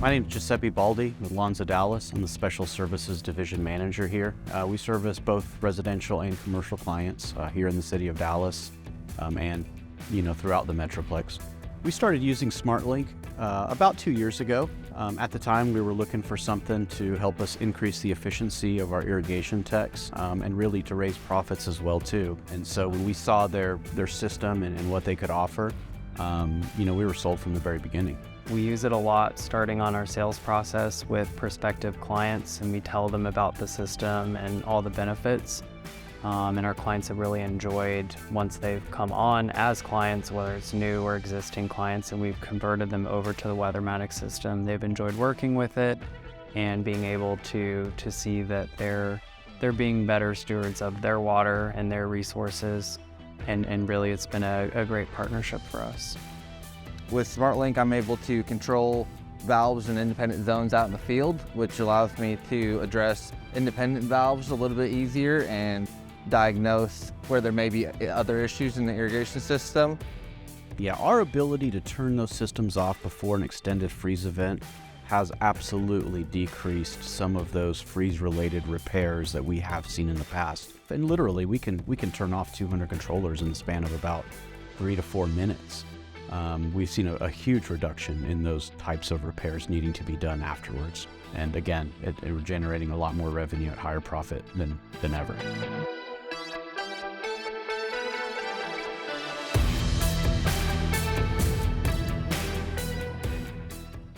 My name is Giuseppe Baldi with Lonza Dallas. I'm the Special Services Division Manager here. We service both residential and commercial clients here in the city of Dallas and throughout the Metroplex. We started using SmartLink about 2 years ago. At the time, we were looking for something to help us increase the efficiency of our irrigation techs and really to raise profits as well too. And so when we saw their system and what they could offer, we were sold from the very beginning. We use it a lot starting on our sales process with prospective clients, and we tell them about the system and all the benefits. And our clients have really enjoyed once they've come on as clients, whether it's new or existing clients, and we've converted them over to the Weathermatic system. They've enjoyed working with it and being able to see that they're being better stewards of their water and their resources. And really it's been a great partnership for us. With SmartLink, I'm able to control valves and independent zones out in the field, which allows me to address independent valves a little bit easier and diagnose where there may be other issues in the irrigation system. Yeah, our ability to turn those systems off before an extended freeze event has absolutely decreased some of those freeze-related repairs that we have seen in the past. And literally, we can turn off 200 controllers in the span of about 3 to 4 minutes. We've seen a huge reduction in those types of repairs needing to be done afterwards. And again, we're generating a lot more revenue at higher profit than ever.